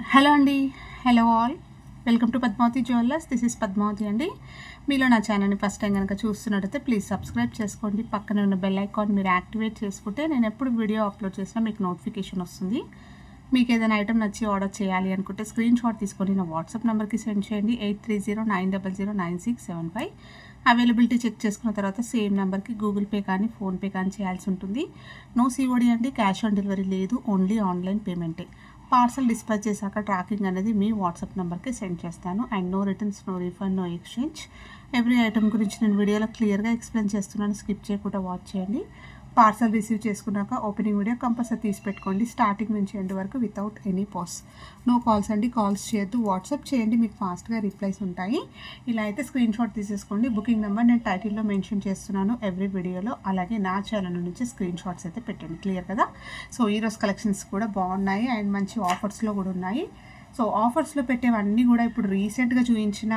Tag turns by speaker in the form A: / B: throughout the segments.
A: Hello అండి, hello all, welcome to Padmavati jewellers. This is Padmavati అండి. మీలో నా ఛానల్ని ఫస్ట్ టైం కనుక చూస్తున్నట్టయితే ప్లీజ్ సబ్స్క్రైబ్ చేసుకోండి. పక్కన ఉన్న బెల్ ఐకాన్ మీరు యాక్టివేట్ చేసుకుంటే నేను ఎప్పుడు వీడియో అప్లోడ్ చేసినా మీకు నోటిఫికేషన్ వస్తుంది. మీకు ఏదైనా ఐటమ్ నచ్చి ఆర్డర్ చేయాలి అనుకుంటే స్క్రీన్ షాట్ తీసుకొని నా వాట్సాప్ నెంబర్కి సెండ్ చేయండి. 8309009675. అవైలబిలిటీ చెక్ చేసుకున్న తర్వాత సేమ్ నెంబర్కి గూగుల్ పే కానీ ఫోన్పే కానీ చేయాల్సి ఉంటుంది. నో సిఓడి అండి, క్యాష్ ఆన్ డెలివరీ లేదు, ఓన్లీ ఆన్లైన్ పేమెంటే. పార్సల్ డిస్పాచ్ చేశాక ట్రాకింగ్ అనేది మీ వాట్సాప్ నెంబర్కి సెండ్ చేస్తాను. And no returns, no refund, no exchange. Every item గురించి నేను వీడియోలో క్లియర్గా ఎక్స్ప్లెయిన్ చేస్తున్నాను, స్కిప్ చేయకుండా వాచ్ చేయండి. పార్సల్ రిసీవ్ చేసుకున్నాక ఓపెనింగ్ వీడియో కంపల్సరీ తీసి పెట్టుకోండి, స్టార్టింగ్ నుంచి ఎండ్ వరకు without any pause. No calls అండి, కాల్స్ చేయొద్దు, వాట్సాప్ చేయండి, మీకు ఫాస్ట్గా రిప్లైస్ ఉంటాయి. ఇలా అయితే స్క్రీన్ షాట్ తీసేసుకోండి. బుకింగ్ నెంబర్ నేను టైటిల్లో మెన్షన్ చేస్తున్నాను ఎవ్రీ వీడియోలో. అలాగే నా ఛానల్ నుంచి స్క్రీన్ షాట్స్ అయితే పెట్టండి, క్లియర్ కదా. సో ఈరోజు కలెక్షన్స్ కూడా బాగున్నాయి అండ్ మంచి ఆఫర్స్లో కూడా ఉన్నాయి. సో ఆఫర్స్లో పెట్టేవన్నీ కూడా ఇప్పుడు రీసెంట్గా చూపించిన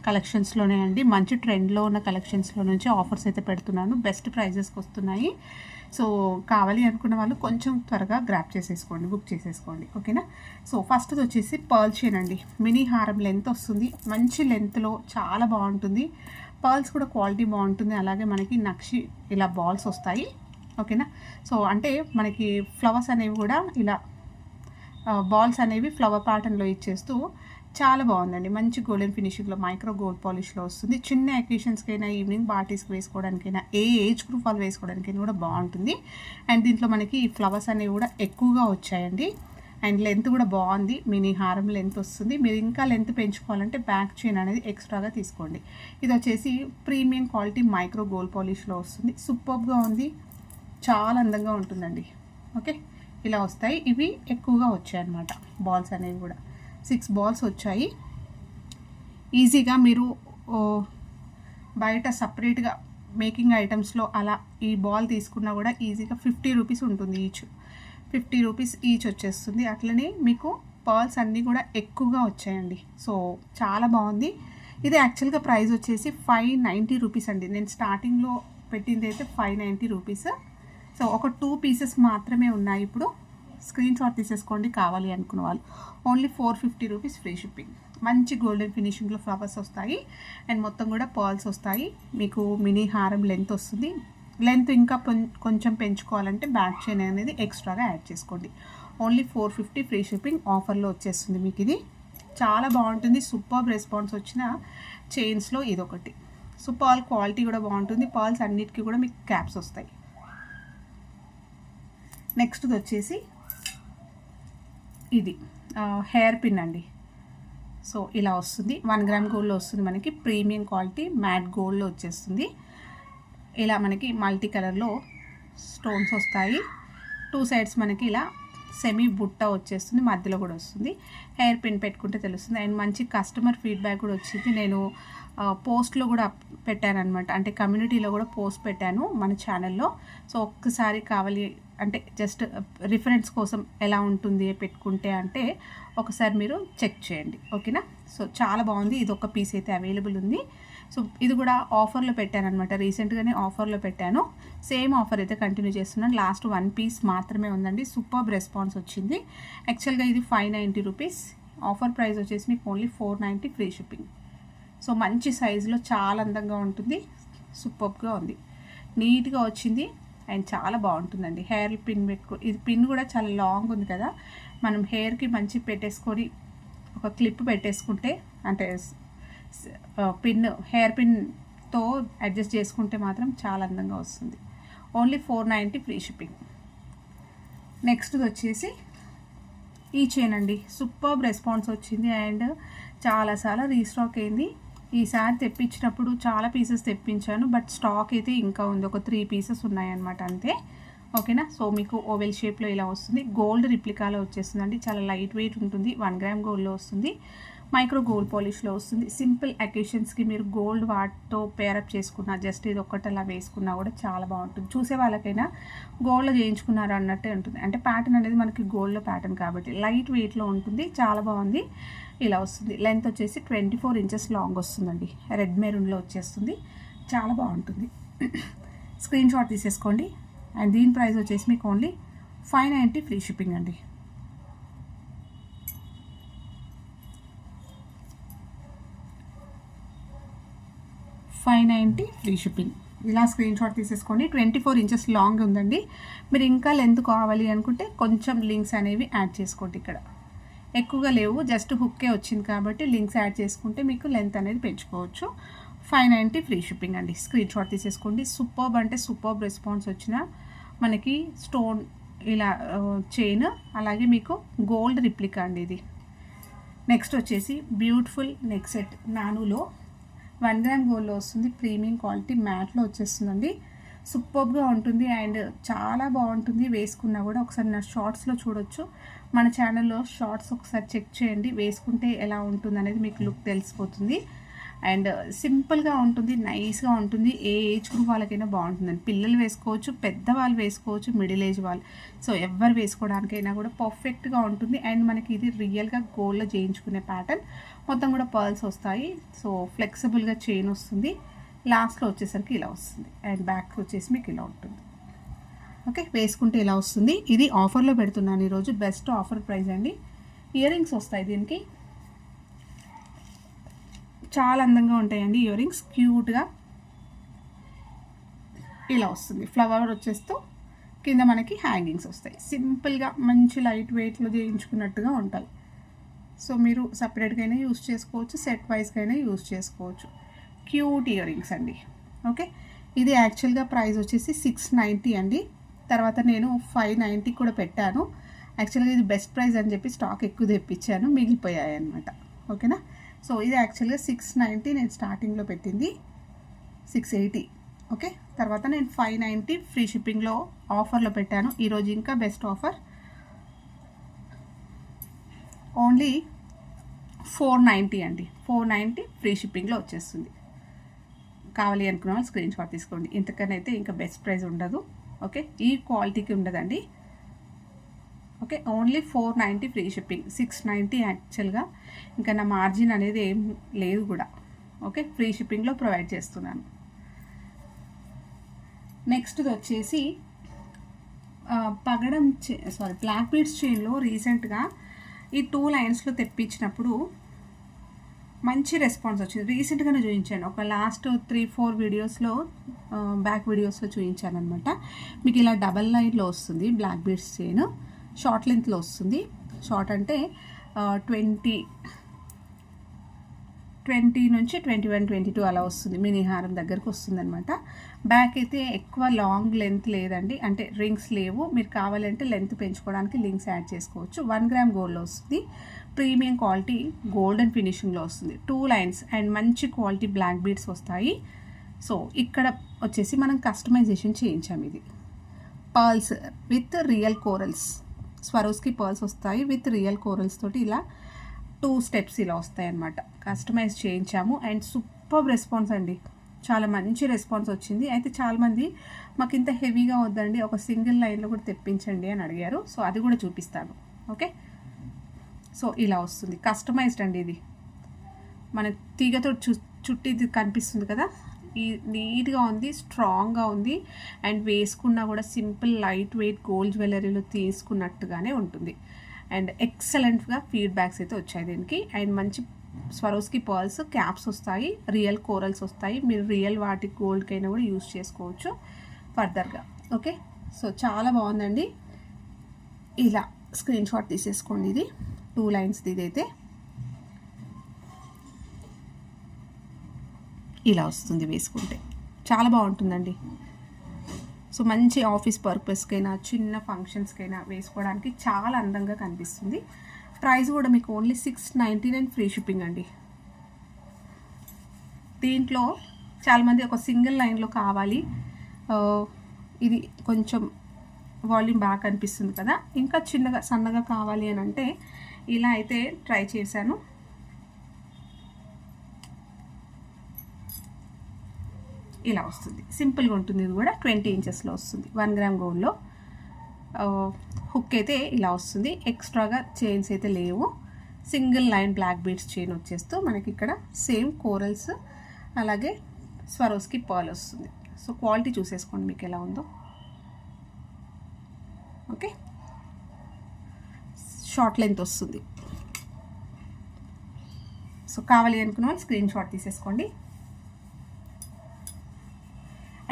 A: కలెక్షన్స్లోనే అండి. మంచి ట్రెండ్లో ఉన్న కలెక్షన్స్లో నుంచి ఆఫర్స్ అయితే పెడుతున్నాను, బెస్ట్ ప్రైజెస్కి వస్తున్నాయి. సో కావాలి అనుకున్న వాళ్ళు కొంచెం త్వరగా గ్రాప్ చేసేసుకోండి, బుక్ చేసేసుకోండి, ఓకేనా. సో ఫస్ట్ది వచ్చేసి పర్ల్ చైన్ అండి. మినీ హారం లెంత్ వస్తుంది, మంచి లెంత్లో చాలా బాగుంటుంది. పర్ల్స్ కూడా క్వాలిటీ బాగుంటుంది. అలాగే మనకి నక్షి ఇలా బాల్స్ వస్తాయి, ఓకేనా. సో అంటే మనకి ఫ్లవర్స్ అనేవి కూడా ఇలా బాల్స్ అనేవి ఫ్లవర్ ప్యాటర్న్లో ఇచ్చేస్తూ చాలా బాగుందండి. మంచి గోల్డెన్ ఫినిషింగ్లో మైక్రో గోల్డ్ పాలిష్లో వస్తుంది. చిన్న అకేషన్స్కైనా, ఈవినింగ్ పార్టీస్కి వేసుకోవడానికైనా, ఏ ఏజ్ గ్రూప్ వాళ్ళు వేసుకోవడానికైనా కూడా బాగుంటుంది. అండ్ దీంట్లో మనకి ఈ ఫ్లవర్స్ అనేవి కూడా ఎక్కువగా వచ్చాయండి. అండ్ లెంత్ కూడా బాగుంది, మినీ హారం లెంత్ వస్తుంది. మీరు ఇంకా లెంత్ పెంచుకోవాలంటే బ్యాక్ చైన్ అనేది ఎక్స్ట్రాగా తీసుకోండి. ఇది వచ్చేసి ప్రీమియం క్వాలిటీ మైక్రో గోల్డ్ పాలిష్లో వస్తుంది. సూపర్గా ఉంది, చాలా అందంగా ఉంటుందండి. ఓకే, ఇలా వస్తాయి. ఇవి ఎక్కువగా వచ్చాయన్నమాట, బాల్స్ అనేవి కూడా 6 బాల్స్ వచ్చాయి. ఈజీగా మీరు బయట సపరేట్గా మేకింగ్ ఐటమ్స్లో అలా ఈ బాల్ తీసుకున్నా కూడా ఈజీగా 50 రూపీస్ ఉంటుంది ఈచ్. 50 రూపీస్ ఈచ్ వచ్చేస్తుంది. అట్లనే మీకు బాల్స్ అన్నీ కూడా ఎక్కువగా వచ్చాయండి. సో చాలా బాగుంది. ఇది యాక్చువల్గా ప్రైస్ వచ్చేసి 590 రూపీస్ అండి. నేను స్టార్టింగ్లో పెట్టింది అయితే 590 రూపీస్. సో ఒక 2 పీసెస్ మాత్రమే ఉన్నాయి ఇప్పుడు. స్క్రీన్ షాట్ తీసేసుకోండి కావాలి అనుకున్న వాళ్ళు. Only 450 rupees free shipping. మంచి గోల్డెన్ ఫినిషింగ్లో ఫ్లవర్స్ వస్తాయి అండ్ మొత్తం కూడా పర్ల్స్ వస్తాయి. మీకు మినీ హారం లెంత్ వస్తుంది. లెంత్ ఇంకా కొంచెం పెంచుకోవాలంటే బ్యాక్ చైన్ అనేది ఎక్స్ట్రాగా యాడ్ చేసుకోండి. ఓన్లీ 450 ఫ్రీ షిప్పింగ్ ఆఫర్లో వచ్చేస్తుంది మీకు. ఇది చాలా బాగుంటుంది. సూపర్ రెస్పాన్స్ వచ్చిన చైన్స్లో ఇదొకటి. సో పర్ల్ క్వాలిటీ కూడా బాగుంటుంది. పర్ల్స్ అన్నిటికీ కూడా మీకు క్యాప్స్ వస్తాయి. నెక్స్ట్ది వచ్చేసి ఇది హెయిర్ పిన్ అండి. సో ఇలా వస్తుంది, 1 గ్రామ్ గోల్డ్లో వస్తుంది మనకి. ప్రీమియం క్వాలిటీ మ్యాట్ గోల్డ్లో వచ్చేస్తుంది. ఇలా మనకి మల్టీ కలర్లో స్టోన్స్ వస్తాయి. 2 సైడ్స్ మనకి ఇలా సెమీ బుట్ట వచ్చేస్తుంది, మధ్యలో కూడా వస్తుంది. హెయిర్ పిన్ పెట్టుకుంటే తెలుస్తుంది. అండ్ మంచి కస్టమర్ ఫీడ్బ్యాక్ కూడా వచ్చింది. నేను పోస్ట్లో కూడా పెట్టాను అనమాట, అంటే కమ్యూనిటీలో కూడా పోస్ట్ పెట్టాను మన ఛానల్లో. సో ఒక్కసారి కావాలి అంటే జస్ట్ రిఫరెన్స్ కోసం ఎలా ఉంటుంది పెట్టుకుంటే అంటే ఒకసారి మీరు చెక్ చేయండి, ఓకేనా. సో చాలా బాగుంది. ఇది ఒక పీస్ అయితే అవైలబుల్ ఉంది. సో ఇది కూడా ఆఫర్లో పెట్టాను అనమాట, రీసెంట్గానే ఆఫర్లో పెట్టాను. సేమ్ ఆఫర్ అయితే కంటిన్యూ చేస్తున్నాను. లాస్ట్ 1 పీస్ మాత్రమే ఉందండి. సూపర్ రెస్పాన్స్ వచ్చింది. యాక్చువల్గా ఇది 590 రూపీస్. ఆఫర్ ప్రైస్ వచ్చేసి మీకు ఓన్లీ 490 ఫ్రీ షిప్పింగ్. సో మంచి సైజులో చాలా అందంగా ఉంటుంది, సూపర్గా ఉంది, నీట్గా వచ్చింది అండ్ చాలా బాగుంటుందండి. హెయిర్ పిన్ ఇది పిన్ కూడా చాలా లాంగ్ ఉంది కదా, మనం హెయిర్కి మంచి పెట్టేసుకొని ఒక క్లిప్ పెట్టేసుకుంటే అంటే పిన్ హెయిర్ పిన్తో అడ్జస్ట్ చేసుకుంటే మాత్రం చాలా అందంగా వస్తుంది. Only 490 free shipping. నెక్స్ట్ది వచ్చేసి ఈ చైన్ అండి. సూపర్ రెస్పాన్స్ వచ్చింది అండ్ చాలాసార్లు రీస్టాక్ అయింది. ఈసారి తెప్పించినప్పుడు చాలా పీసెస్ తెప్పించాను, బట్ స్టాక్ అయితే ఇంకా ఉంది. ఒక 3 పీసెస్ ఉన్నాయన్నమాట అంతే, ఓకేనా. సో మీకు ఓవెల్ షేప్లో ఇలా వస్తుంది. గోల్డ్ రిప్లికాలో వచ్చేస్తుందండి. చాలా లైట్ వెయిట్ ఉంటుంది. 1 గ్రామ్ గోల్డ్లో వస్తుంది. మైక్రో గోల్డ్ పాలిష్లో వస్తుంది. సింపుల్ అకేషన్స్కి మీరు గోల్డ్ వాటితో పేరప్ చేసుకున్నా, జస్ట్ ఇది ఒక్కటి అలా వేసుకున్నా కూడా చాలా బాగుంటుంది. చూసే వాళ్ళకైనా గోల్డ్లో చేయించుకున్నారు అన్నట్టే ఉంటుంది. అంటే ప్యాటర్న్ అనేది మనకి గోల్డ్లో ప్యాటర్న్ కాబట్టి లైట్ వెయిట్లో ఉంటుంది, చాలా బాగుంది. ఇలా వస్తుంది. లెంత్ వచ్చేసి 24 ఇంచెస్ లాంగ్ వస్తుందండి. రెడ్ మెరూన్లో వచ్చేస్తుంది, చాలా బాగుంటుంది. స్క్రీన్ షాట్ తీసేసుకోండి. అండ్ దీని ప్రైస్ వచ్చేసి మీకు ఓన్లీ 590 ఫ్రీ షిప్పింగ్ అండి. 590 ఫ్రీ షిప్పింగ్. ఇలా స్క్రీన్ షాట్ తీసేసుకోండి. 24 ఇంచెస్ లాంగ్ ఉందండి. మీరు ఇంకా లెంత్ కావాలి అనుకుంటే కొంచెం లింక్స్ అనేవి యాడ్ చేసుకోండి. ఇక్కడ ఎక్కువగా లేవు, జస్ట్ హుక్కే వచ్చింది కాబట్టి లింక్స్ యాడ్ చేసుకుంటే మీకు లెంత్ అనేది పెంచుకోవచ్చు. 590 ఫ్రీ షిప్పింగ్ అండి. స్క్రీన్ షాట్ తీసేసుకోండి. సూపర్బ్ అంటే సూపర్బ్ రెస్పాన్స్ వచ్చిన మనకి స్టోన్ ఇలా చైన్, అలాగే మీకు గోల్డ్ రిప్లికా అండి ఇది. నెక్స్ట్ వచ్చేసి బ్యూటిఫుల్ నెక్ సెట్ నానులో 1 గ్రామ్ గోల్డ్లో వస్తుంది. ప్రీమియం క్వాలిటీ మ్యాట్లో వచ్చేస్తుందండి. సూపర్గా ఉంటుంది అండ్ చాలా బాగుంటుంది. వేసుకున్నా కూడా ఒకసారి నా షార్ట్స్లో చూడొచ్చు. మన ఛానల్లో షార్ట్స్ ఒకసారి చెక్ చేయండి. వేసుకుంటే ఎలా ఉంటుంది అనేది మీకు లుక్ తెలిసిపోతుంది. అండ్ సింపుల్గా ఉంటుంది, నైస్గా ఉంటుంది. ఏ ఏజ్ గ్రూప్ వాళ్ళకైనా బాగుంటుందండి. పిల్లలు వేసుకోవచ్చు, పెద్దవాళ్ళు వేసుకోవచ్చు, మిడిల్ ఏజ్ వాళ్ళు, సో ఎవరు వేసుకోవడానికైనా కూడా పర్ఫెక్ట్గా ఉంటుంది. అండ్ మనకి ఇది రియల్గా గోల్డ్లో చేయించుకునే ప్యాటర్న్. మొత్తం కూడా పర్ల్స్ వస్తాయి. సో ఫ్లెక్సిబుల్గా చైన్ వస్తుంది. లాస్ట్లో వచ్చేసరికి ఇలా వస్తుంది అండ్ బ్యాక్ వచ్చేసి మీకు ఇలా ఉంటుంది. ఓకే, వేసుకుంటే ఇలా వస్తుంది. ఇది ఆఫర్లో పెడుతున్నాను ఈరోజు, బెస్ట్ ఆఫర్ ప్రైస్ అండి. ఇయర్ రింగ్స్ వస్తాయి దీనికి, చాలా అందంగా ఉంటాయండి ఇయర్ రింగ్స్. క్యూట్గా ఇలా వస్తుంది. ఫ్లవర్ వచ్చేస్తూ కింద మనకి హ్యాంగింగ్స్ వస్తాయి. సింపుల్గా మంచి లైట్ వెయిట్లో చేయించుకున్నట్టుగా ఉంటాయి. సో మీరు సపరేట్గా యూస్ చేసుకోవచ్చు, సెట్ వైజ్గా యూస్ చేసుకోవచ్చు. క్యూట్ ఇయర్ రింగ్స్ అండి. ఓకే, ఇది యాక్చువల్గా ప్రైస్ వచ్చేసి 690 అండి. తర్వాత నేను 590 కూడా పెట్టాను. యాక్చువల్గా ఇది బెస్ట్ ప్రైస్ అని చెప్పి స్టాక్ ఎక్కువ తెప్పించాను, మిగిలిపోయాయి అనమాట. ఓకేనా, సో ఇది యాక్చువల్గా 690 నేను స్టార్టింగ్లో పెట్టింది, 680. ఓకే, తర్వాత నేను 590 ఫ్రీ షిప్పింగ్లో ఆఫర్లో పెట్టాను. ఈరోజు ఇంకా బెస్ట్ ఆఫర్, ఓన్లీ 490 అండి. 490 ఫ్రీ షిప్పింగ్లో వచ్చేస్తుంది. కావాలి అనుకున్న వాళ్ళు స్క్రీన్ షాట్ తీసుకోండి. ఇంతకన్నా అయితే ఇంకా బెస్ట్ ప్రైస్ ఉండదు. ఓకే, ఈ క్వాలిటీకి ఉండదండి. Okay, only 490 free shipping. 690 యాక్చువల్గా, ఇంకా నా మార్జిన్ అనేది ఏం లేదు కూడా. ఓకే, ఫ్రీ షిప్పింగ్లో ప్రొవైడ్ చేస్తున్నాను. నెక్స్ట్ వచ్చేసి పగడం బ్లాక్ బీడ్స్ చైన్లో రీసెంట్గా ఈ 2 లైన్స్లో తెప్పించినప్పుడు మంచి రెస్పాన్స్ వచ్చింది. రీసెంట్గానే చూపించాను, ఒక లాస్ట్ 3-4 వీడియోస్లో, బ్యాక్ వీడియోస్లో చూపించాను అనమాట. మీకు ఇలా డబల్ లైన్లో వస్తుంది బ్లాక్ బీడ్స్ చైన్, షార్ట్ లెంత్లో వస్తుంది. షార్ట్ అంటే 20 నుంచి 21, 22 అలా వస్తుంది. మినీ హారం దగ్గరకు వస్తుంది అనమాట. బ్యాక్ అయితే ఎక్కువ లాంగ్ లెంత్ లేదండి, అంటే రింగ్స్ లేవు. మీరు కావాలంటే లెంత్ పెంచుకోవడానికి లింక్స్ యాడ్ చేసుకోవచ్చు. 1 గ్రామ్ గోల్డ్లో వస్తుంది. ప్రీమియం క్వాలిటీ గోల్డెన్ ఫినిషింగ్లో వస్తుంది. 2 లైన్స్ అండ్ మంచి క్వాలిటీ బ్లాక్ బీడ్స్ వస్తాయి. సో ఇక్కడ వచ్చేసి మనం కస్టమైజేషన్ చేయించాము. ఇది pearls with real corals, Swarovski pearls వస్తాయి విత్ రియల్ కోరల్స్ తోటి ఇలా 2 స్టెప్స్ ఇలా వస్తాయి అన్నమాట. కస్టమైజ్ చేయించాము అండ్ సూపర్ రెస్పాన్స్ అండి. చాలా మంచి రెస్పాన్స్ వచ్చింది. అయితే చాలామంది మాకు ఇంత హెవీగా వద్దండి, ఒక సింగిల్ లైన్లో కూడా తెప్పించండి అని అడిగారు. సో అది కూడా చూపిస్తాను. ఓకే, సో ఇలా వస్తుంది. కస్టమైజ్డ్ అండి ఇది. మన తీగతో చుట్టి కనిపిస్తుంది కదా, ఈ నీట్గా ఉంది, స్ట్రాంగ్గా ఉంది అండ్ వేసుకున్నా కూడా సింపుల్ లైట్ వెయిట్ గోల్డ్ జ్యువెలరీలో తీసుకున్నట్టుగానే ఉంటుంది. అండ్ ఎక్సలెంట్గా ఫీడ్బ్యాక్స్ అయితే వచ్చాయి దీనికి. అండ్ మంచి స్వరోస్కి పర్ల్స్ క్యాప్స్ వస్తాయి, రియల్ కోరల్స్ వస్తాయి. మీరు రియల్ వాటి గోల్డ్కైనా కూడా యూస్ చేసుకోవచ్చు ఫర్దర్గా. ఓకే, సో చాలా బాగుందండి. ఇలా స్క్రీన్ షాట్ తీసేసుకోండి. ఇది 2 లైన్స్ది. ఇదైతే ఇలా వస్తుంది, వేసుకుంటే చాలా బాగుంటుందండి. సో మంచి ఆఫీస్ పర్పస్కైనా చిన్న ఫంక్షన్స్కైనా వేసుకోవడానికి చాలా అందంగా కనిపిస్తుంది. ప్రైస్ కూడా మీకు ఓన్లీ 699 ఫ్రీ షిప్పింగ్ అండి. దీంట్లో చాలామంది ఒక సింగిల్ లైన్లో కావాలి, ఇది కొంచెం వాల్యూమ్ బాగా కనిపిస్తుంది కదా, ఇంకా చిన్నగా సన్నగా కావాలి అని అంటే ఇలా అయితే ట్రై చేశాను. ఇలా వస్తుంది, సింపుల్గా ఉంటుంది. ఇది కూడా 20 ఇంచెస్లో వస్తుంది. 1 గ్రామ్ గోల్డ్లో హుక్ అయితే ఇలా వస్తుంది. ఎక్స్ట్రాగా చైన్స్ అయితే లేవు. Single line black beads chain వచ్చేస్తూ మనకి ఇక్కడ సేమ్ కోరల్స్ అలాగే స్వరోస్కి పర్ల్ వస్తుంది. సో క్వాలిటీ చూసేసుకోండి మీకు ఎలా ఉందో. ఓకే, షార్ట్ లెంత్ వస్తుంది. సో కావాలి అనుకున్న వాళ్ళు స్క్రీన్ షాట్ తీసేసుకోండి.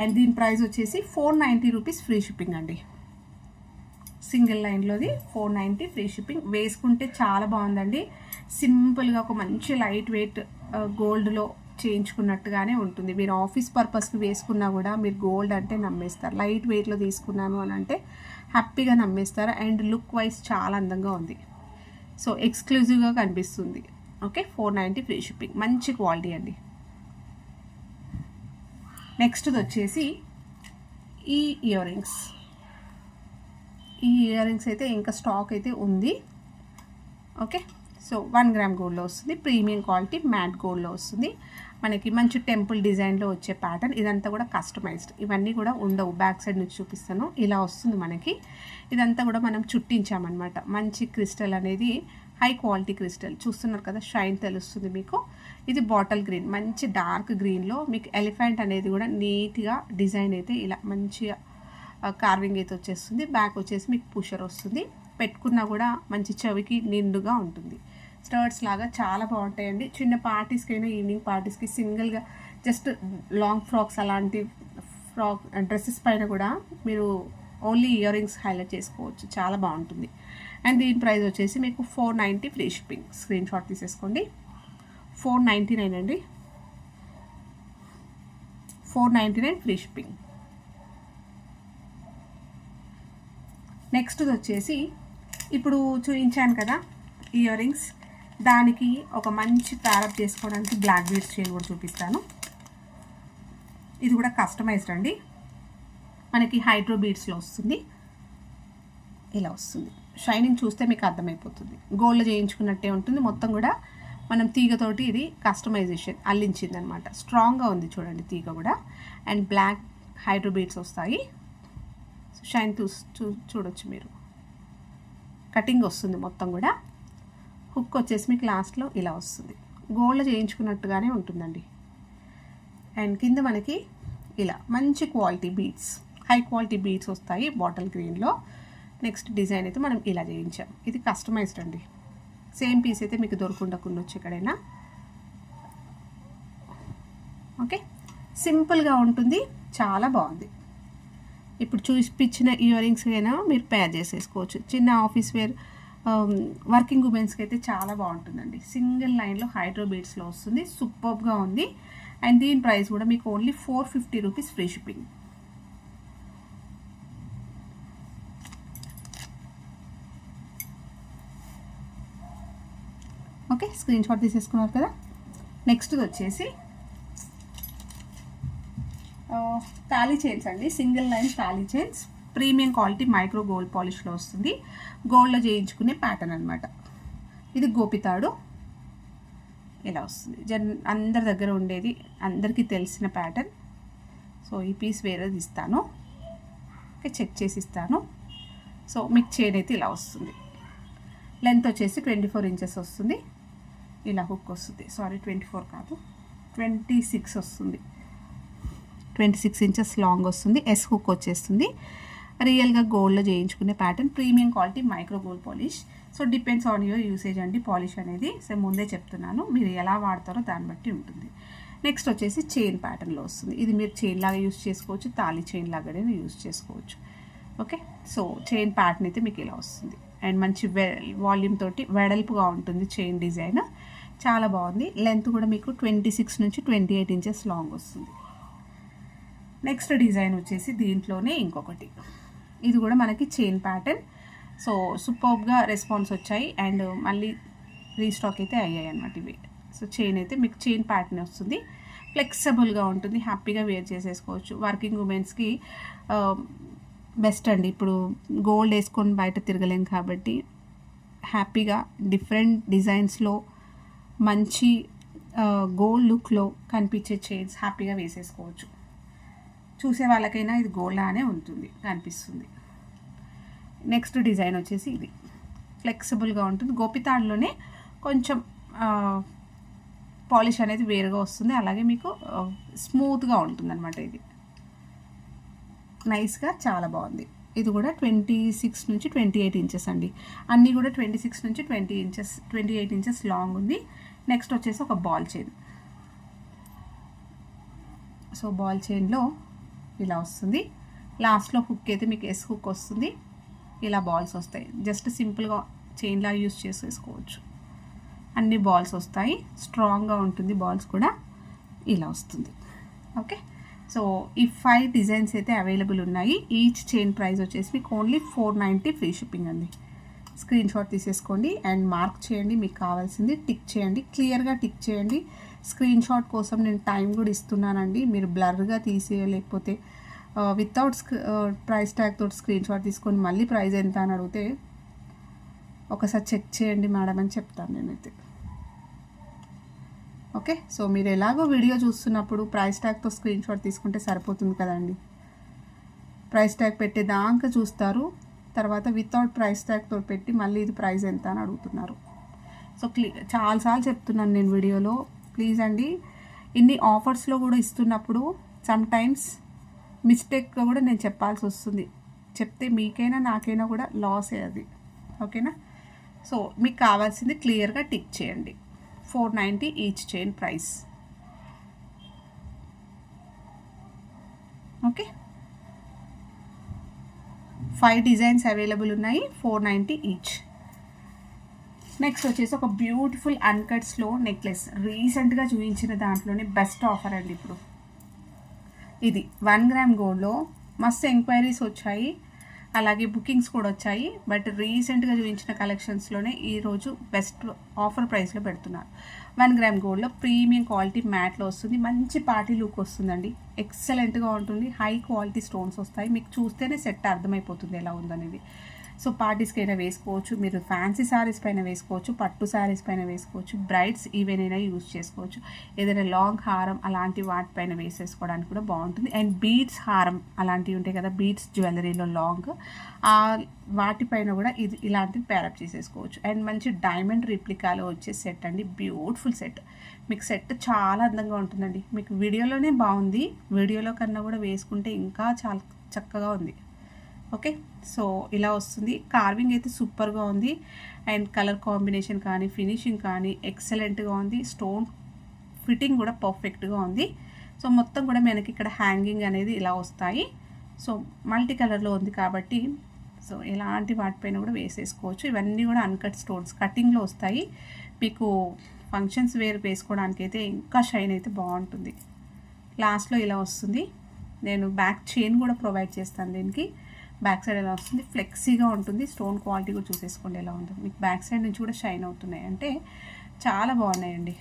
A: అండ్ దీని ప్రైస్ వచ్చేసి 490 రూపీస్ ఫ్రీ షిప్పింగ్ అండి. సింగిల్ లైన్లోది 490 ఫ్రీ షిప్పింగ్. వేసుకుంటే చాలా బాగుందండి. సింపుల్గా ఒక మంచి లైట్ వెయిట్ గోల్డ్లో చేయించుకున్నట్టుగానే ఉంటుంది. మీరు ఆఫీస్ పర్పస్కి వేసుకున్నా కూడా మీరు గోల్డ్ అంటే నమ్మేస్తారు. లైట్ వెయిట్లో తీసుకున్నాను అని అంటే హ్యాపీగా నమ్మేస్తారు. అండ్ లుక్ వైజ్ చాలా అందంగా ఉంది. సో ఎక్స్క్లూజివ్గా కనిపిస్తుంది. Okay, 490 free shipping. మంచి క్వాలిటీ అండి. నెక్స్ట్ది వచ్చేసి ఈ ఇయర్ రింగ్స్. ఈ ఇయర్ రింగ్స్ అయితే ఇంకా స్టాక్ అయితే ఉంది. ఓకే, సో 1 గ్రామ్ గోల్డ్లో వస్తుంది. ప్రీమియం క్వాలిటీ మ్యాట్ గోల్డ్లో వస్తుంది. మనకి మంచి టెంపుల్ డిజైన్లో వచ్చే ప్యాటర్న్. ఇదంతా కూడా కస్టమైజ్డ్. ఇవన్నీ కూడా ఉండవు. బ్యాక్ సైడ్ నుంచి చూపిస్తాను. ఇలా వస్తుంది మనకి. ఇదంతా కూడా మనం చుట్టించామన్నమాట. మంచి క్రిస్టల్ అనేది హై క్వాలిటీ క్రిస్టల్. చూస్తున్నారు కదా, షైన్ తెలుస్తుంది మీకు. ఇది బాటిల్ గ్రీన్, మంచి డార్క్ గ్రీన్లో మీకు ఎలిఫెంట్ అనేది కూడా నీట్గా డిజైన్ అయితే ఇలా మంచిగా కార్వింగ్ అయితే వచ్చేస్తుంది. బ్యాక్ వచ్చేసి మీకు పుషర్ వస్తుంది. పెట్టుకున్నా కూడా మంచి చెవికి నిండుగా ఉంటుంది. స్టర్ట్స్ లాగా చాలా బాగుంటాయండి. చిన్న పార్టీస్కి అయినా ఈవినింగ్ పార్టీస్కి సింగిల్గా జస్ట్ లాంగ్ ఫ్రాక్స్ అలాంటి డ్రెస్సెస్ పైన కూడా మీరు ఓన్లీ ఇయర్ రింగ్స్ హైలైట్ చేసుకోవచ్చు. చాలా బాగుంటుంది. అండ్ దీని ప్రైస్ వచ్చేసి మీకు 490 ఫ్రీ షిప్పింగ్. స్క్రీన్ షాట్ తీసేసుకోండి. 499 అండి. 499 ఫ్రీ షిప్పింగ్. నెక్స్ట్ వచ్చేసి ఇప్పుడు చూపించాను కదా ఇయర్ రింగ్స్, దానికి ఒక మంచి ప్యారప్ చేసుకోవడానికి బ్లాక్ బీడ్స్ చైన్ కూడా చూపిస్తాను. ఇది కూడా కస్టమైజ్డ్ అండి. మనకి హైడ్రో బీడ్స్లో వస్తుంది. ఇలా వస్తుంది. షైనింగ్ చూస్తే మీకు అర్థమైపోతుంది. గోల్డ్లో చేయించుకున్నట్టే ఉంటుంది. మొత్తం కూడా మనం తీగతోటి ఇది కస్టమైజేషన్ అల్లించింది అనమాట. స్ట్రాంగ్గా ఉంది చూడండి తీగ కూడా. అండ్ బ్లాక్ హైడ్రో బీడ్స్ వస్తాయి. షైన్ చూడొచ్చు మీరు. కటింగ్ వస్తుంది మొత్తం కూడా. హుక్ వచ్చేసి మీకు లాస్ట్లో ఇలా వస్తుంది. గోల్డ్లో చేయించుకున్నట్టుగానే ఉంటుందండి. అండ్ కింద మనకి ఇలా మంచి quality beads, high quality beads వస్తాయి బాటిల్ గ్రీన్లో. నెక్స్ట్ డిజైన్ అయితే మనం ఇలా చేయించాం. ఇది కస్టమైజ్డ్ అండి. సేమ్ పీస్ అయితే మీకు దొరకకుండా ఎక్కడైనా. ఓకే, సింపుల్గా ఉంటుంది. చాలా బాగుంది. ఇప్పుడు చూపించిన ఇయర్ రింగ్స్ అయినా మీరు పేర్ చేసేసుకోవచ్చు. చిన్న ఆఫీస్ వేర్ వర్కింగ్ ఉమెన్స్కి అయితే చాలా బాగుంటుందండి. సింగిల్ లైన్లో హైడ్రో బీడ్స్లో వస్తుంది. సూపర్గా ఉంది. అండ్ దీని ప్రైస్ కూడా మీకు only 450 rupees free shipping. Okay, screen shot తీసేసుకున్నారు కదా. నెక్స్ట్ వచ్చేసి తాళీ చైన్స్ అండి. సింగిల్ లైన్ తాళీ chains. Premium quality micro gold పాలిష్లో వస్తుంది. గోల్డ్లో చేయించుకునే ప్యాటర్న్ అనమాట. ఇది గోపితాడు. ఇలా వస్తుంది. అందరి దగ్గర ఉండేది, అందరికీ తెలిసిన ప్యాటర్న్. సో ఈ పీస్ వేరేది ఇస్తాను. ఓకే, చెక్ చేసి ఇస్తాను. సో మీకు చైన్ అయితే ఇలా వస్తుంది. లెంత్ వచ్చేసి 24 ఇంచెస్ వస్తుంది. ఇలా హుక్ వస్తుంది. సారీ 24 కాదు, 26 వస్తుంది. 26 ఇంచెస్ లాంగ్ వస్తుంది. ఎస్ హుక్ వచ్చేస్తుంది. రియల్గా గోల్డ్లో చేయించుకునే pattern. Premium quality micro gold polish. So depends on your usage అండి పాలిష్ అనేది. సో ముందే చెప్తున్నాను, మీరు ఎలా వాడతారో దాన్ని బట్టి ఉంటుంది. నెక్స్ట్ వచ్చేసి చైన్ ప్యాటర్న్లో వస్తుంది. ఇది మీరు చైన్ లాగా యూస్ చేసుకోవచ్చు, తాళి చైన్ లాగానే యూస్ చేసుకోవచ్చు. ఓకే, సో చైన్ ప్యాటర్న్ అయితే మీకు ఇలా వస్తుంది. అండ్ మంచి వాల్యూమ్ తోటి వెడల్పుగా ఉంటుంది చైన్ డిజైన్. చాలా బాగుంది. లెంత్ కూడా మీకు 26 నుంచి 28 ఇంచెస్ లాంగ్ వస్తుంది. నెక్స్ట్ డిజైన్ వచ్చేసి దీంట్లోనే ఇంకొకటి. ఇది కూడా మనకి చైన్ ప్యాటర్న్. సో సూపర్గా రెస్పాన్స్ వచ్చాయి. అండ్ మళ్ళీ రీస్టాక్ అయితే అయ్యాయి అన్నమాట ఇవి. సో చైన్ అయితే మీకు చైన్ ప్యాటర్న్ వస్తుంది. ఫ్లెక్సిబుల్గా ఉంటుంది. హ్యాపీగా వేర్ చేసేసుకోవచ్చు. వర్కింగ్ ఉమెన్స్కి బెస్ట్ అండి. ఇప్పుడు గోల్డ్ వేసుకొని బయట తిరగలేం కాబట్టి హ్యాపీగా డిఫరెంట్ డిజైన్స్లో మంచి గోల్డ్ లుక్లో కనిపించే చైన్స్ హ్యాపీగా వేసేసుకోవచ్చు. చూసే వాళ్ళకైనా ఇది గోల్డ్ లానే ఉంటుంది, కనిపిస్తుంది. నెక్స్ట్ డిజైన్ వచ్చేసి ఇది ఫ్లెక్సిబుల్గా ఉంటుంది. గోపితాడులోనే కొంచెం పాలిష్ అనేది వేరుగా వస్తుంది. అలాగే మీకు స్మూత్గా ఉంటుంది అనమాట. ఇది నైస్గా చాలా బాగుంది. ఇది కూడా 26 నుంచి 28 ఇంచెస్ అండి. అన్నీ కూడా 26 నుంచి 28 ఇంచెస్ లాంగ్ ఉంది. నెక్స్ట్ వచ్చేసి ఒక బాల్ చైన్. సో బాల్ చైన్లో ఇలా వస్తుంది. లాస్ట్లో హుక్ అయితే మీకు ఎస్ హుక్ వస్తుంది. ఇలా బాల్స్ వస్తాయి. జస్ట్ సింపుల్గా చైన్లా యూస్ చేసేసుకోవచ్చు. అన్ని బాల్స్ వస్తాయి. స్ట్రాంగ్గా ఉంటుంది బాల్స్ కూడా. ఇలా వస్తుంది. ఓకే, సో ఈ 5 డిజైన్స్ అయితే అవైలబుల్ ఉన్నాయి. ఈచ్ చైన్ ప్రైస్ వచ్చేసి మీకు ఓన్లీ 490 ఫ్రీ షిప్పింగ్ అండి. స్క్రీన్ షాట్ తీసేసుకోండి అండ్ మార్క్ చేయండి. మీకు కావాల్సింది టిక్ చేయండి, క్లియర్గా టిక్ చేయండి. స్క్రీన్ షాట్ కోసం నేను టైం కూడా ఇస్తున్నానండి. మీరు బ్లర్గా తీసి లేకపోతే వితౌట్ ప్రైస్ ట్యాగ్ తోటి స్క్రీన్ షాట్ తీసుకొని మళ్ళీ ప్రైస్ ఎంత అని అడిగితే ఒకసారి చెక్ చేయండి మేడం అని చెప్తాను నేనైతే. ఓకే, సో మీరు ఎలాగో వీడియో చూస్తున్నప్పుడు ప్రైస్ ట్యాగ్తో స్క్రీన్ షాట్ తీసుకుంటే సరిపోతుంది కదండి. ప్రైస్ ట్యాగ్ పెట్టేదాకా చూస్తారు, తర్వాత వితౌట్ ప్రైస్ ట్యాగ్తో పెట్టి మళ్ళీ ఇది ప్రైస్ ఎంత అని అడుగుతున్నారు. సో చాలాసార్లు చెప్తున్నాను నేను వీడియోలో, ప్లీజ్ అండి. ఇన్ని ఆఫర్స్లో కూడా ఇస్తున్నప్పుడు సమ్ టైమ్స్ మిస్టేక్గా కూడా నేను చెప్పాల్సి వస్తుంది. చెప్తే మీకైనా నాకైనా కూడా లాసే అది. ఓకేనా, సో మీకు కావాల్సింది క్లియర్గా టిక్ చేయండి. 490 each chain price. Okay, 5 designs available ఉన్నాయి. 490 ఈచ్. నెక్స్ట్ వచ్చేసి ఒక బ్యూటిఫుల్ అన్కట్స్లో నెక్లెస్. రీసెంట్గా చూపించిన దాంట్లోనే బెస్ట్ ఆఫర్ అండి. ఇప్పుడు ఇది 1 గ్రామ్ గోల్డ్లో మస్తు ఎంక్వైరీస్ వచ్చాయి, అలాగే బుకింగ్స్ కూడా వచ్చాయి. బట్ రీసెంట్గా చూపించిన కలెక్షన్స్లోనే ఈరోజు బెస్ట్ ఆఫర్ ప్రైస్లో పెడుతున్నారు. 1 గ్రామ్ గోల్డ్లో ప్రీమియం క్వాలిటీ మ్యాట్లో వస్తుంది. మంచి పార్టీ లుక్ వస్తుందండి. ఎక్సలెంట్గా ఉంటుంది. హై క్వాలిటీ స్టోన్స్ వస్తాయి. మీకు చూస్తేనే సెట్ అర్థమైపోతుంది ఎలా ఉందనేది. సో పార్టీస్కి అయినా వేసుకోవచ్చు, మీరు ఫ్యాన్సీ శారీస్ పైన వేసుకోవచ్చు, పట్టు శారీస్ పైన వేసుకోవచ్చు, బ్రైడ్స్ ఈవెన్ అయినా యూజ్ చేసుకోవచ్చు. ఏదైనా లాంగ్ హారం అలాంటి వాటిపైన వేసేసుకోవడానికి కూడా బాగుంటుంది. అండ్ బీడ్స్ హారం అలాంటివి ఉంటాయి కదా, బీడ్స్ జ్యువెలరీలో లాంగ్, వాటిపైన కూడా ఇది ఇలాంటివి పేరప్ చేసేసుకోవచ్చు. అండ్ మంచి డైమండ్ రిప్లికాలో వచ్చే సెట్ అండి. Beautiful set. మీకు సెట్ చాలా అందంగా ఉంటుందండి. మీకు వీడియోలోనే బాగుంది, వీడియోలో కన్నా కూడా వేసుకుంటే ఇంకా చాలా చక్కగా ఉంది. ఓకే, సో ఇలా వస్తుంది. కార్వింగ్ అయితే సూపర్గా ఉంది. అండ్ కలర్ కాంబినేషన్ కానీ ఫినిషింగ్ కానీ ఎక్సలెంట్గా ఉంది. స్టోన్ ఫిట్టింగ్ కూడా పర్ఫెక్ట్గా ఉంది. సో మొత్తం కూడా మనకి ఇక్కడ హ్యాంగింగ్ అనేది ఇలా వస్తాయి. సో మల్టీ కలర్లో ఉంది కాబట్టి సో ఎలాంటి వాటిపైన కూడా వేసేసుకోవచ్చు. ఇవన్నీ కూడా అన్కట్ స్టోన్స్ కటింగ్లో వస్తాయి. మీకు ఫంక్షన్స్ వేర్ వేసుకోవడానికి అయితే ఇంకా షైన్ అయితే బాగుంటుంది. లాస్ట్లో ఇలా వస్తుంది. నేను బ్యాక్ చైన్ కూడా ప్రొవైడ్ చేస్తాను. దీనికి బ్యాక్ సైడ్ ఎలా వస్తుంది, ఫ్లెక్సీగా ఉంటుంది. స్టోన్ క్వాలిటీ కూడా చూసేసుకోండి ఎలా ఉంటుంది. మీకు బ్యాక్ సైడ్ నుంచి కూడా షైన్ అవుతున్నాయి, అంటే చాలా బాగున్నాయండి.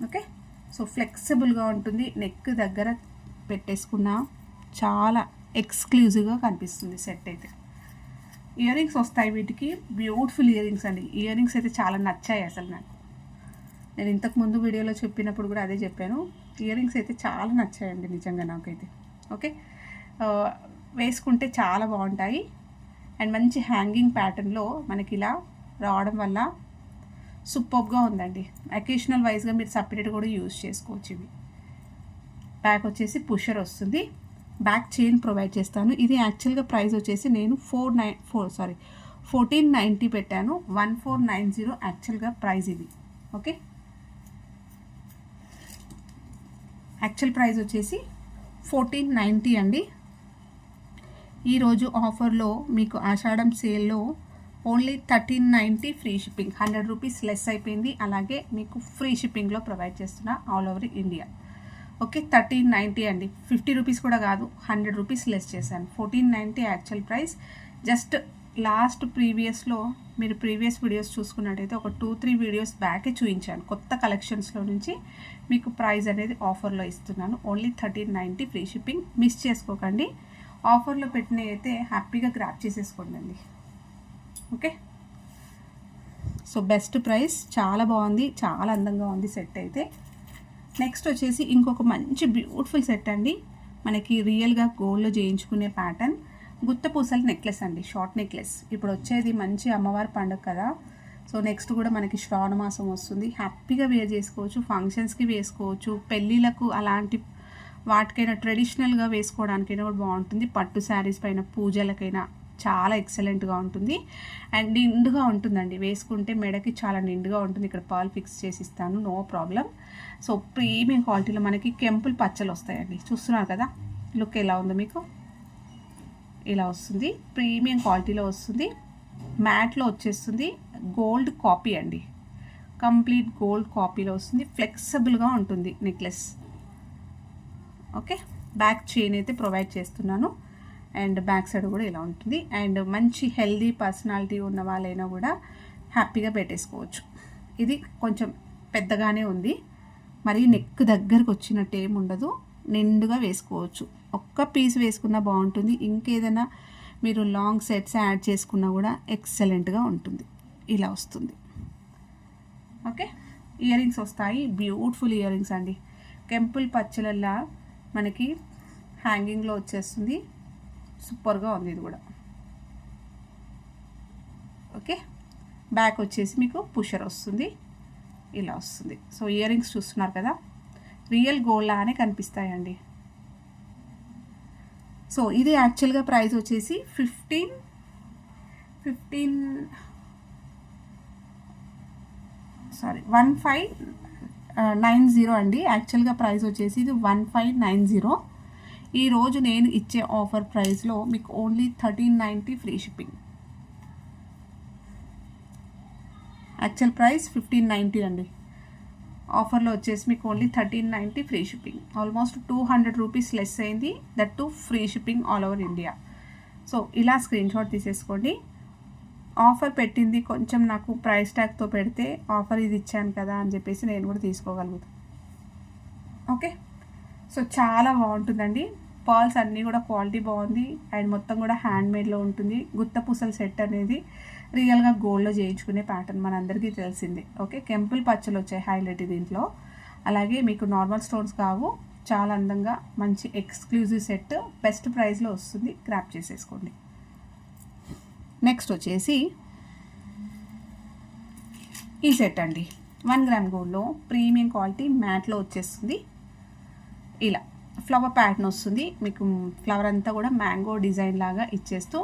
A: ఓకే, సో ఫ్లెక్సిబుల్గా ఉంటుంది. నెక్ దగ్గర పెట్టేసుకున్న చాలా ఎక్స్క్లూజివ్గా కనిపిస్తుంది సెట్ అయితే. ఇయర్ రింగ్స్ వస్తాయి వీటికి. బ్యూటిఫుల్ ఇయర్ రింగ్స్ అండి. ఇయర్ రింగ్స్ అయితే చాలా నచ్చాయి అసలు నాకు. నేను ఇంతకుముందు వీడియోలో చెప్పినప్పుడు కూడా అదే చెప్పాను. ఇయర్ రింగ్స్ అయితే చాలా నచ్చాయండి నిజంగా నాకైతే. ఓకే, వేసుకుంటే చాలా బాగుంటాయి. అండ్ మంచి హ్యాంగింగ్ ప్యాటర్న్లో మనకి ఇలా రావడం వల్ల సూపర్గా ఉందండి. అకేషనల్ వైజ్గా మీరు సపరేట్ కూడా యూజ్ చేసుకోవచ్చు. ఇవి బ్యాక్ వచ్చేసి పుషర్ వస్తుంది. బ్యాక్ చైన్ ప్రొవైడ్ చేస్తాను. ఇది యాక్చువల్గా ప్రైస్ వచ్చేసి నేను 1490 పెట్టాను. 1490 యాక్చువల్గా ప్రైస్ ఇది. ఓకే, యాక్చువల్ ప్రైస్ వచ్చేసి 1490 అండి. ఈరోజు ఆఫర్లో మీకు ఆషాఢం సేల్లో only 1390 free shipping. 100 rupees less అయిపోయింది. అలాగే మీకు ఫ్రీ షిప్పింగ్లో ప్రొవైడ్ చేస్తున్నా ఆల్ ఓవర్ ఇండియా. ఓకే, 1390 అండి. 50 రూపీస్ కూడా కాదు, 100 రూపీస్ లెస్ చేశాను. 1490 యాక్చువల్ ప్రైస్. జస్ట్ లాస్ట్ ప్రీవియస్లో మీరు ప్రీవియస్ వీడియోస్ చూసుకున్నట్టయితే ఒక 2-3 వీడియోస్ బ్యాకే చూపించాను. కొత్త కలెక్షన్స్లో నుంచి మీకు ప్రైస్ అనేది ఆఫర్లో ఇస్తున్నాను. Only 1390 free shipping. మిస్ చేసుకోకండి. ఆఫర్లో పెట్టినవి అయితే హ్యాపీగా గ్రాప్ చేసేసుకోండి అండి. Okay, so best price. చాలా బాగుంది, చాలా అందంగా ఉంది సెట్ అయితే. నెక్స్ట్ వచ్చేసి ఇంకొక మంచి బ్యూటిఫుల్ సెట్ అండి. మనకి రియల్గా గోల్డ్లో చేయించుకునే ప్యాటర్న్ గుత్తపూసల నెక్లెస్ అండి. Short necklace. ఇప్పుడు వచ్చేది మంచి అమ్మవారి పండుగ కదా. సో నెక్స్ట్ కూడా మనకి శ్రావణ మాసం వస్తుంది. హ్యాపీగా వేర్ చేసుకోవచ్చు, ఫంక్షన్స్కి వేసుకోవచ్చు, పెళ్ళిళ్ళకు అలాంటి వాటికైనా ట్రెడిషనల్గా వేసుకోవడానికైనా కూడా బాగుంటుంది. పట్టు శారీస్ పైన పూజలకైనా చాలా ఎక్సలెంట్గా ఉంటుంది అండ్ నిండుగా ఉంటుందండి. వేసుకుంటే మెడకి చాలా నిండుగా ఉంటుంది. ఇక్కడ పర్ల్ ఫిక్స్ చేసి ఇస్తాను, నో ప్రాబ్లం. సో ప్రీమియం క్వాలిటీలో మనకి కెంపుల్ పచ్చలు వస్తాయండి. చూస్తున్నారు కదా లుక్ ఎలా ఉందో మీకు. ఇలా వస్తుంది, ప్రీమియం క్వాలిటీలో వస్తుంది, మ్యాట్లో వచ్చేస్తుంది. గోల్డ్ కాపీ అండి, కంప్లీట్ గోల్డ్ కాపీలో వస్తుంది. ఫ్లెక్సిబుల్గా ఉంటుంది నెక్లెస్. ఓకే, బ్యాక్ చైన్ అయితే ప్రొవైడ్ చేస్తున్నాను అండ్ బ్యాక్ సైడ్ కూడా ఇలా ఉంటుంది. అండ్ మంచి హెల్దీ పర్సనాలిటీ ఉన్న వాళ్ళైనా కూడా హ్యాపీగా పెట్టేసుకోవచ్చు. ఇది కొంచెం పెద్దగానే ఉంది, మరి నెక్ దగ్గరకు వచ్చినట్టు ఏమి ఉండదు, నిండుగా వేసుకోవచ్చు. ఒక్క పీస్ వేసుకున్నా బాగుంటుంది. ఇంకేదైనా మీరు లాంగ్ సెట్స్ యాడ్ చేసుకున్నా కూడా ఎక్సలెంట్గా ఉంటుంది. ఇలా వస్తుంది. ఓకే, ఇయర్ రింగ్స్ వస్తాయి, బ్యూటిఫుల్ ఇయర్ రింగ్స్ అండి. కెంపుల్ పచ్చలల్లా మనకి హ్యాంగింగ్లో వచ్చేస్తుంది. సూపర్గా ఉంది ఇది కూడా. ఓకే, బ్యాక్ వచ్చేసి మీకు పుషర్ వస్తుంది, ఇలా వస్తుంది. సో ఇయర్ రింగ్స్ చూస్తున్నారు కదా, రియల్ గోల్డ్ లానే కనిపిస్తాయండి. సో ఇది యాక్చువల్గా ప్రైస్ వచ్చేసి 1590 అండి. యాక్చువల్గా ప్రైస్ వచ్చేసి ఇది 1590. ఈరోజు నేను ఇచ్చే ఆఫర్ ప్రైస్లో మీకు only 1390 free shipping. Actual price 1590 అండి. ఆఫర్లో వచ్చేసి మీకు only 1390 free shipping. Almost 200 rupees less అయింది, that too free shipping all over India. So ఇలా స్క్రీన్ షాట్ తీసేసుకోండి. ఆఫర్ పెట్టింది కొంచెం నాకు ప్రైస్ ట్యాగ్తో పెడితే ఆఫర్ ఇది ఇచ్చాను కదా అని చెప్పేసి నేను కూడా తీసుకోగలుగుతాను. ఓకే, సో చాలా బాగుంటుందండి. పర్ల్స్ అన్నీ కూడా క్వాలిటీ బాగుంది అండ్ మొత్తం కూడా హ్యాండ్మేడ్లో ఉంటుంది. గుత్త పూసల సెట్ అనేది రియల్గా గోల్డ్లో చేయించుకునే ప్యాటర్న్ మనందరికీ తెలిసిందే. ఓకే, కెంపుల్ పచ్చలు వచ్చాయి హైలైట్ దీంట్లో. అలాగే మీకు నార్మల్ స్టోన్స్ కావు, చాలా అందంగా మంచి ఎక్స్క్లూజివ్ సెట్ బెస్ట్ ప్రైస్లో వస్తుంది. గ్రాప్ చేసేసుకోండి. నెక్స్ట్ వచ్చేసి ఈ సెట్ అండి, 1 గ్రామ్ గోల్డ్లో ప్రీమియం క్వాలిటీ మ్యాట్లో వచ్చేస్తుంది. ఇలా ఫ్లవర్ ప్యాటర్న్ వస్తుంది మీకు. ఫ్లవర్ అంతా కూడా మ్యాంగో డిజైన్ లాగా ఇచ్చేస్తూ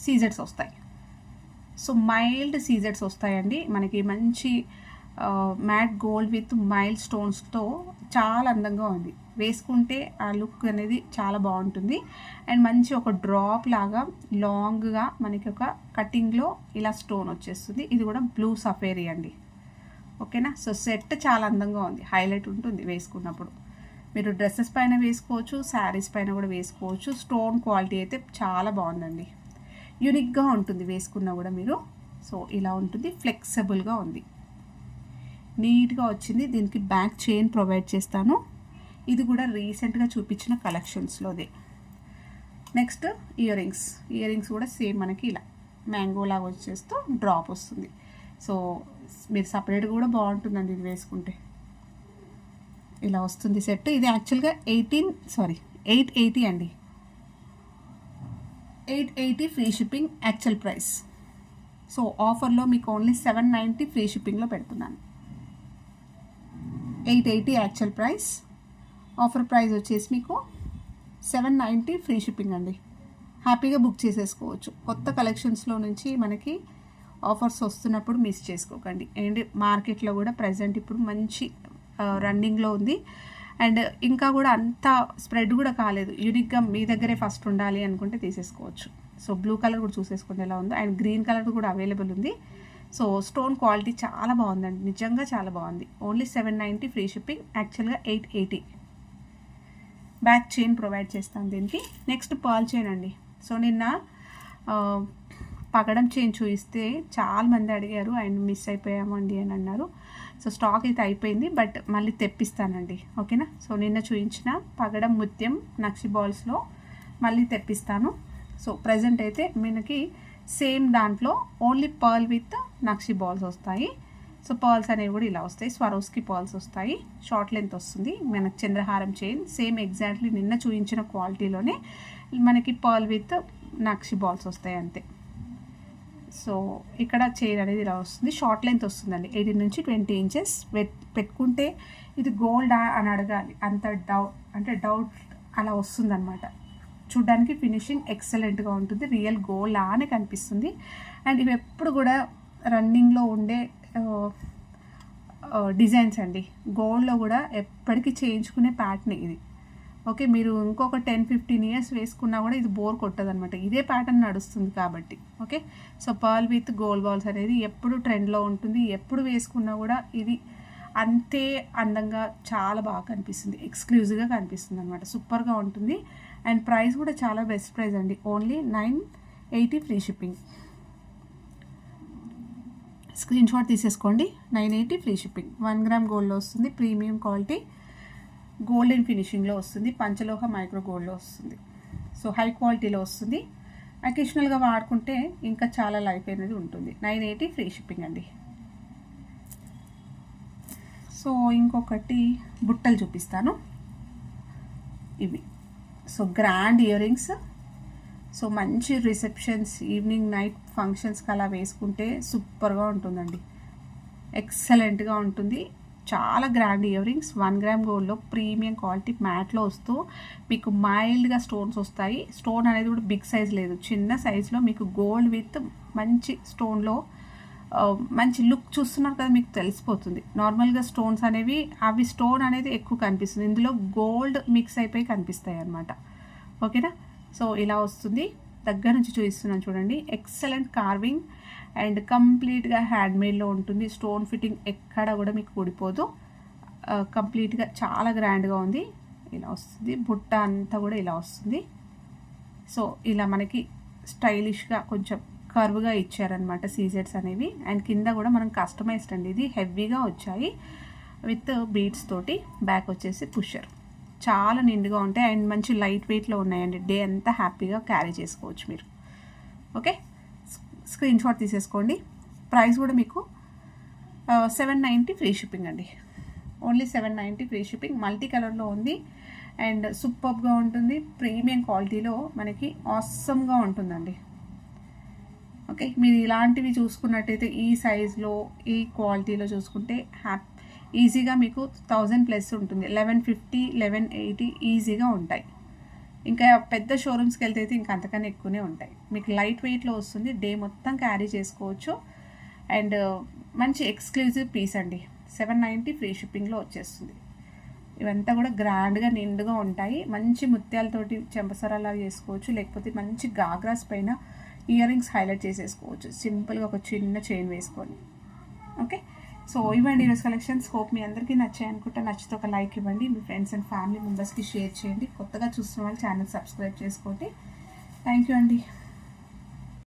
A: సీజెట్స్ వస్తాయి. సో మైల్డ్ సీజెట్స్ వస్తాయండి మనకి. మంచి మ్యాట్ గోల్డ్ విత్ మైల్డ్ స్టోన్స్తో చాలా అందంగా ఉంది. వేసుకుంటే ఆ లుక్ అనేది చాలా బాగుంటుంది. అండ్ మంచి ఒక డ్రాప్ లాగా లాంగ్గా మనకి ఒక కటింగ్లో ఇలా స్టోన్ వచ్చేస్తుంది. ఇది కూడా బ్లూ సఫేరీ అండి. ఓకేనా, సో సెట్ చాలా అందంగా ఉంది, హైలైట్ ఉంటుంది వేసుకున్నప్పుడు. మీరు డ్రెస్సెస్ పైన వేసుకోవచ్చు, శారీస్ పైన కూడా వేసుకోవచ్చు. స్టోన్ క్వాలిటీ అయితే చాలా బాగుందండి, యూనిక్గా ఉంటుంది వేసుకున్నా కూడా మీరు. సో ఇలా ఉంటుంది, ఫ్లెక్సిబుల్గా ఉంది, నీట్గా వచ్చింది. దీనికి బ్యాక్ చైన్ ప్రొవైడ్ చేస్తాను. ఇది కూడా రీసెంట్గా చూపించిన కలెక్షన్స్లోదే. నెక్స్ట్ ఇయర్ రింగ్స్ కూడా సేమ్ మనకి ఇలా మ్యాంగో లాగా వచ్చేస్తూ డ్రాప్ వస్తుంది. సో మీరు సపరేట్గా కూడా బాగుంటుందండి ఇది వేసుకుంటే. ఇలా వస్తుంది సెట్. ఇది యాక్చువల్గా 880 అండి. 880 free shipping actual price. So ఆఫర్లో మీకు ఓన్లీ 790 ఫ్రీ షిప్పింగ్లో పెడుతున్నాను. 880 యాక్చువల్ ప్రైస్, ఆఫర్ ప్రైస్ వచ్చేసి మీకు 790 ఫ్రీ షిప్పింగ్ అండి. హ్యాపీగా బుక్ చేసేసుకోవచ్చు. కొత్త కలెక్షన్స్లో నుంచి మనకి ఆఫర్స్ వస్తున్నప్పుడు మిస్ చేసుకోకండి. అండ్ మార్కెట్లో కూడా ప్రజెంట్ ఇప్పుడు మంచి రన్నింగ్లో ఉంది. అండ్ ఇంకా కూడా అంత స్ప్రెడ్ కూడా కాలేదు. యూనిక్గా మీ దగ్గరే ఫస్ట్ ఉండాలి అనుకుంటే తీసేసుకోవచ్చు. సో బ్లూ కలర్ కూడా చూసేసుకోండి ఎలా ఉందో. అండ్ గ్రీన్ కలర్ కూడా అవైలబుల్ ఉంది. సో స్టోన్ క్వాలిటీ చాలా బాగుందండి, నిజంగా చాలా బాగుంది. ఓన్లీ 790 ఫ్రీ షిప్పింగ్, యాక్చువల్గా 880. బ్యాక్ చైన్ ప్రొవైడ్ చేస్తాను దీనికి. నెక్స్ట్ పర్ల్ చైన్ అండి. సో నిన్న పగడం చైన్ చూపిస్తే చాలామంది అడిగారు అండ్ మిస్ అయిపోయామండి అని అన్నారు. సో స్టాక్ అయితే అయిపోయింది, బట్ మళ్ళీ తెప్పిస్తానండి. ఓకేనా, సో నిన్న చూపించిన పగడం ముత్యం నక్షి బాల్స్లో మళ్ళీ తెప్పిస్తాను. సో ప్రజెంట్ అయితే మనకి సేమ్ దాంట్లో only pearl with nakshi balls వస్తాయి. సో పర్ల్స్ అనేవి కూడా ఇలా వస్తాయి, స్వరోస్కి పర్ల్స్ వస్తాయి. షార్ట్ లెంత్ వస్తుంది మనకి. చంద్రహారం చైన్ సేమ్ ఎగ్జాక్ట్లీ నిన్న చూపించిన క్వాలిటీలోనే మనకి పర్ల్ విత్ నక్షి బాల్స్ వస్తాయి అంతే. సో ఇక్కడ చైన్ అనేది ఇలా వస్తుంది, షార్ట్ లెంత్ వస్తుందండి. 18 నుంచి 20 ఇంచెస్. పెట్టుకుంటే ఇది గోల్డా అని అడగాలి, అంత డౌట్ అలా వస్తుందన్నమాట. చూడ్డానికి ఫినిషింగ్ ఎక్సలెంట్గా ఉంటుంది, రియల్ గోల్డ్ లానే కనిపిస్తుంది. అండ్ ఇవి ఎప్పుడు కూడా రన్నింగ్లో ఉండే డిజైన్స్ అండి. గోల్డ్లో కూడా ఎప్పటికీ చేయించుకునే ప్యాటర్న్ ఇది. ఓకే, మీరు ఇంకొక 10-15 ఇయర్స్ వేసుకున్నా కూడా ఇది బోర్ కొట్టదు అనమాట, ఇదే ప్యాటర్న్ నడుస్తుంది కాబట్టి. Okay, so pearl with gold balls అనేది ఎప్పుడు ట్రెండ్లో ఉంటుంది, ఎప్పుడు వేసుకున్నా కూడా ఇది అంతే అందంగా చాలా బాగా కనిపిస్తుంది, ఎక్స్క్లూజివ్గా కనిపిస్తుంది అనమాట, సూపర్గా ఉంటుంది. అండ్ ప్రైస్ కూడా చాలా బెస్ట్ ప్రైస్ అండి, only 980 free shipping. Screen shot తీసేసుకోండి. 980 ఫ్రీ షిప్పింగ్. 1 గ్రామ్ గోల్డ్లో వస్తుంది, ప్రీమియం క్వాలిటీ గోల్డెన్ ఫినిషింగ్లో వస్తుంది, పంచలోహ మైక్రో గోల్డ్లో వస్తుంది. సో హై క్వాలిటీలో వస్తుంది, అకేషనల్గా వాడుకుంటే ఇంకా చాలా లైఫ్ అనేది ఉంటుంది. 980 ఫ్రీ షిప్పింగ్ అండి. సో ఇంకొకటి బుట్టలు చూపిస్తాను ఇవి. So grand ear rings, so మంచి రిసెప్షన్స్, ఈవినింగ్ నైట్ ఫంక్షన్స్కి అలా వేసుకుంటే సూపర్గా ఉంటుందండి, ఎక్సలెంట్గా ఉంటుంది. చాలా గ్రాండ్ ఇయర్ రింగ్స్, 1 గ్రామ్ గోల్డ్లో ప్రీమియం క్వాలిటీ మ్యాట్లో వస్తూ మీకు మైల్డ్గా స్టోన్స్ వస్తాయి. స్టోన్ అనేది కూడా బిగ్ సైజ్ లేదు, చిన్న సైజులో మీకు గోల్డ్ విత్ మంచి స్టోన్లో మంచి లుక్ చూస్తున్నారు కదా, మీకు తెలిసిపోతుంది. నార్మల్గా స్టోన్స్ అనేవి అవి స్టోన్ అనేది ఎక్కువ కనిపిస్తుంది, ఇందులో గోల్డ్ మిక్స్ అయిపోయి కనిపిస్తాయి అన్నమాట. ఓకేనా, సో ఇలా వస్తుంది. దగ్గర నుంచి చూపిస్తున్నాను చూడండి, ఎక్సలెంట్ కార్వింగ్ అండ్ కంప్లీట్గా హ్యాండ్మేడ్లో ఉంటుంది. స్టోన్ ఫిట్టింగ్ ఎక్కడ కూడా మీకు ఊడిపోదు, కంప్లీట్గా చాలా గ్రాండ్గా ఉంది. ఇలా వస్తుంది, బుట్ట అంతా కూడా ఇలా వస్తుంది. సో ఇలా మనకి స్టైలిష్గా కొంచెం కర్వ్గా ఇచ్చారనమాట సీజెట్స్ అనేవి. అండ్ కింద కూడా మనం కస్టమైజ్డ్ అండి, ఇది హెవీగా వచ్చాయి విత్ బీడ్స్ తోటి. బ్యాక్ వచ్చేసి పుషర్, చాలా నిండుగా ఉంటాయి అండ్ మంచి లైట్ వెయిట్లో ఉన్నాయండి, డే అంతా హ్యాపీగా క్యారీ చేసుకోవచ్చు మీరు. ఓకే, స్క్రీన్ షాట్ తీసేసుకోండి. ప్రైస్ కూడా మీకు 790 ఫ్రీ షిప్పింగ్ అండి, ఓన్లీ 790 ఫ్రీ షిప్పింగ్. మల్టీ కలర్లో ఉంది అండ్ సూపర్గా ఉంటుంది, ప్రీమియం క్వాలిటీలో మనకి ఆసమ్గా ఉంటుందండి. ఓకే, మీరు ఇలాంటివి చూసుకున్నట్టయితే ఈ సైజ్లో ఈ క్వాలిటీలో చూసుకుంటే ఈజీగా మీకు 1000+ ఉంటుంది, 1150 1180 ఈజీగా ఉంటాయి. ఇంకా పెద్ద షోరూమ్స్కి వెళ్తే అయితే ఇంకా అంతకన్నా ఎక్కువనే ఉంటాయి. మీకు లైట్ వెయిట్లో వస్తుంది, డే మొత్తం క్యారీ చేసుకోవచ్చు అండ్ మంచి ఎక్స్క్లూజివ్ పీస్ అండి. 790 ఫ్రీ షిప్పింగ్లో వచ్చేస్తుంది. ఇవంతా కూడా గ్రాండ్గా నిండుగా ఉంటాయి, మంచి ముత్యాలతోటి చెంపసరాలా చేసుకోవచ్చు, లేకపోతే మంచి గాగ్రాస్ పైన ఇయర్ రింగ్స్ హైలైట్ చేసేసుకోవచ్చు సింపుల్గా ఒక చిన్న చైన్ వేసుకొని. ఓకే, సో ఇవ్వండి ఈరోజు కలెక్షన్స్. హోప్ మీ అందరికీ నచ్చాయి అనుకుంటా. నచ్చితే ఒక లైక్ ఇవ్వండి, మీ ఫ్రెండ్స్ అండ్ ఫ్యామిలీ మెంబర్స్కి షేర్ చేయండి. కొత్తగా చూస్తున్న వాళ్ళు ఛానల్ సబ్స్క్రైబ్ చేసుకోండి. థ్యాంక్ యూ అండి.